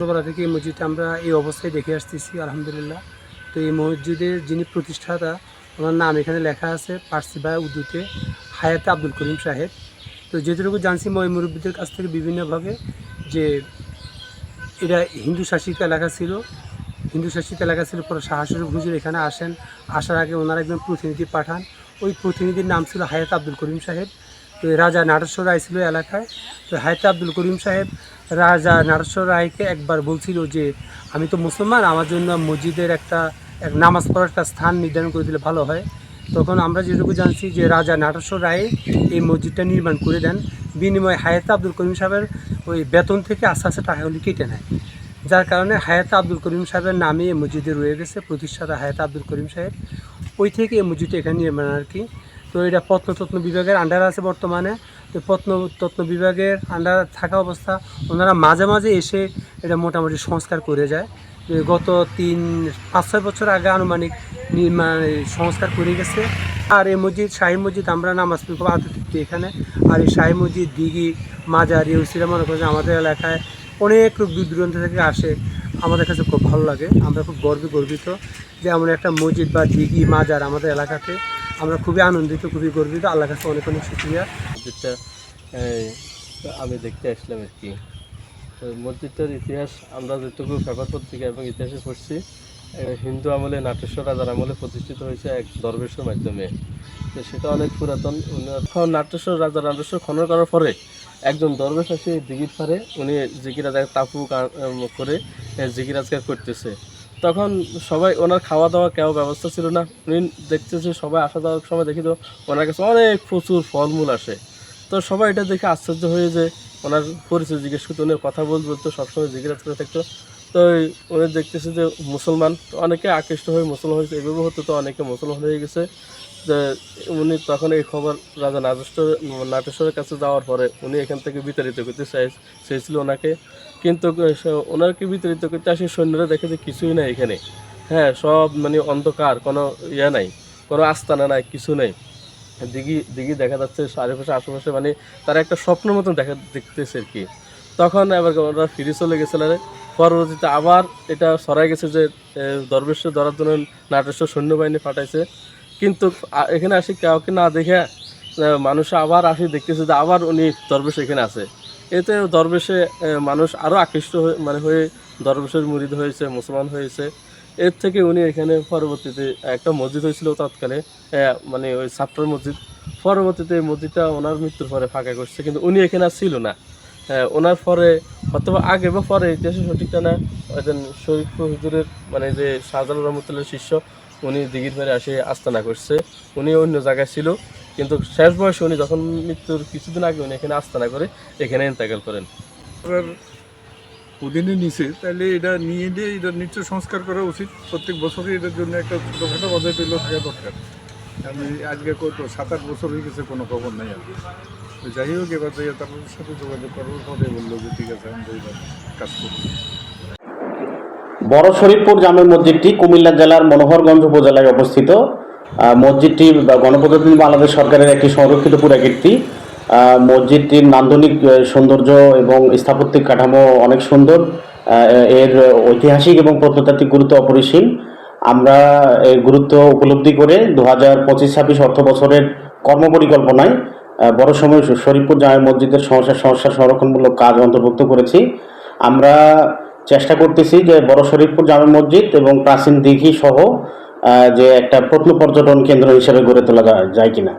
ছোটবেলা থেকে এই মসজিদটা আমরা এই অবস্থায় দেখে আসতেছি আলহামদুলিল্লাহ। তো এই মসজিদের যিনি প্রতিষ্ঠাতা ওনার নাম এখানে লেখা আছে পার্সি বা উর্দুতে হায়াতে আব্দুল করিম সাহেব। তো যেটুকু জানছি মুরব্বীদের কাছ থেকে বিভিন্নভাবে যে এটা হিন্দু শাসিত এলাকা ছিল, পরে শাহ শরীফ হুজুর এখানে আসার আগে ওনারা একজন প্রতিনিধি পাঠান। ওই প্রতিনিধির নাম ছিল হায়াতে আব্দুল করিম সাহেব। তো রাজা নাটেশ্বর রায় ছিল এলাকায়। তো হায়াতে আব্দুল করিম সাহেব রাজা নাটেশ্বর রায়কে একবার বলছিল যে আমি তো মুসলমান, আমার জন্য মসজিদের এক নামাজ পড়ার একটা স্থান নির্ধারণ করে দিলে ভালো হয়। তখন আমরা যেটুকু জানছি যে রাজা নাটেশ্বর রায় এই মসজিদটা নির্মাণ করে দেন, বিনিময়ে হায়াতে আব্দুল করিম সাহেবের ওই বেতন থেকে আস্তে আস্তে টাকাগুলি কেটে নেয়। যার কারণে হায়াতে আব্দুল করিম সাহেবের নামে এই মসজিদে রয়ে গেছে, প্রতিষ্ঠাতা হায়াতে আব্দুল করিম সাহেব। ওই থেকে এই মসজিদটা এখানে নির্মাণ আর কি। তো এটা প্রত্নতত্ত্ব বিভাগের আন্ডারে আছে বর্তমানে। তো প্রত্নতত্ত্ব বিভাগের আন্ডারে থাকা অবস্থা ওনারা মাঝে মাঝে এসে এটা মোটামুটি সংস্কার করে যায়। গত 5-6 বছর আগে আনুমানিক নির্মাণ সংস্কার করে গেছে। আর এই মসজিদ শাহী মসজিদ আমরা নামাজ পড়ব আতিথ্য এখানে। আর এই শাহী মসজিদ দিঘি মাজার ইউসিরা মনে করেন আমাদের এলাকায় অনেক লোক দূর দূরান্ত থেকে আসে। আমাদের কাছে খুব ভালো লাগে, আমরা খুব গর্বিত যে এমন একটা মসজিদ বা দিঘি মাজার আমাদের এলাকাতে। আমরা খুবই আনন্দিত, খুবই গর্বিত। আল্লাহর কাছে অনেক অনেক শুকরিয়া। মসজিদটা আমি দেখতে আসলাম আর কি। তো মসজিদটার ইতিহাস আমরা যেটুকু পেপার পত্রিকা এবং ইতিহাসে পড়ছি, হিন্দু আমলে নাটেশ্বর রাজার আমলে প্রতিষ্ঠিত হয়েছে এক দরবেশের মাধ্যমে। তো সেটা অনেক পুরাতন। নাটেশ্বর খনন করার পরে একজন দরবেশ আসে দিঘির পারে, উনি জিকিরাজগার তাপু করে জিকিরাজগার করতেছে। তখন সবাই ওনার খাওয়া দাওয়া কেউ ব্যবস্থা ছিল না। উনি দেখতেছে সবাই আসা যাওয়ার সময় দেখি তো ওনার কাছে অনেক প্রচুর ফলমূল আসে। তো সবাই এটা দেখে আশ্চর্য হয়ে যে ওনার পরিচয় জিজ্ঞেস করতো, উনি কথা বলতো, সবসময় জিজ্ঞাসা করে থাকতো। তো উনি দেখতেছে যে মুসলমান, তো অনেকে আকৃষ্ট হয়ে মুসলমান হয়েছে। এভাবে হতো, তো অনেকে মুসলমান হয়ে গেছে। যে উনি তখন এই খবর রাজা নাটেশ্বরের কাছে যাওয়ার পরে উনি এখান থেকে বিতাড়িত করতে চেয়েছিল ওনাকে। কিন্তু ওনাকে বিতাড়িত করতে আসে সৈন্যরা দেখে যে কিছুই নাই এখানে। হ্যাঁ, সব মানে অন্ধকার, কোনো নাই, কোনো আস্তানা নাই, কিছু নেই। দিঘি দেখা যাচ্ছে আশেপাশে, মানে তারা একটা স্বপ্ন মতন দেখতেছে আর কি। তখন আবার ওরা ফিরে চলে গেছিল। পরবর্তীতে আবার এটা ছড়াই গেছে যে দরবেশকে ধরার জন্য নাটেশ্বর সৈন্যবাহিনী পাঠাইছে। কিন্তু এখানে আসি কাউকে না দেখে মানুষ আবার আসি দেখতেছে যে আবার উনি দরবেশ এখানে আছে। এতে দরবেশে মানুষ আরও আকৃষ্ট হয়ে দরবেশের মুরিদ হয়েছে, মুসলমান হয়েছে। এর থেকে উনি এখানে পরবর্তীতে একটা মসজিদ হয়েছিল তৎকালে, মানে ওই ছাত্র মসজিদ। পরবর্তীতে এই মসজিদটা ওনার মৃত্যুর পরে ফাঁকা করছে, কিন্তু উনি এখানে আর ছিল না। ওনার পরে অথবা আগে বা পরে ইতিহাসে সঠিকটা না, একজন শরীফ হুজুরের মানে যে শাহজালাল রহমতুল্লাহ শিষ্য, উনি দিঘির পাড়ে আসে আস্তানা করছে। উনি অন্য জায়গায় ছিল, কিন্তু শেষ বয়সে উনি যখন মৃত্যুর কিছুদিন আগে উনি এখানে আস্তানা করে এখানে ইন্তেকাল করেন। অধীনে নিছে, তাহলে এটা নিয়ে দিয়ে এটা নিশ্চয় সংস্কার করা উচিত। প্রত্যেক বছরই এটার জন্য একটা ছোটোখাটো বাজেট এগুলো থাকা দরকার। আমি আজকে কত 7-8 বছর হয়ে গেছে, কোনো খবর নাই। আর যাই হোক, এবার যাই তার সাথে যোগাযোগ করার পরে বললো যে ঠিক আছে, আমরা এবার কাজ করব। বড় শরীফপুর জামে মসজিদটি কুমিল্লা জেলার মনোহরগঞ্জ উপজেলায় অবস্থিত। মসজিদটি গণপ্রজাতন্ত্রী বাংলাদেশ সরকারের একটি সংরক্ষিত পুরাকীর্তি। মসজিদটির নান্দনিক সৌন্দর্য এবং স্থাপত্যিক কাঠামো অনেক সুন্দর। এর ঐতিহাসিক এবং প্রত্নতাত্ত্বিক গুরুত্ব অপরিসীম। আমরা এর গুরুত্ব উপলব্ধি করে 2025-26 অর্থ বছরের কর্মপরিকল্পনায় বড় শরীফপুর জামে মসজিদের সমস্যা সংরক্ষণমূলক কাজ অন্তর্ভুক্ত করেছি। আমরা চেষ্টা করতেছি যে বড় শরীফপুর জামে মসজিদ এবং প্রাচীন দিঘি সহ যে একটা প্রত্ন পর্যটন কেন্দ্র হিসেবে গড়ে তোলা যায় কিনা।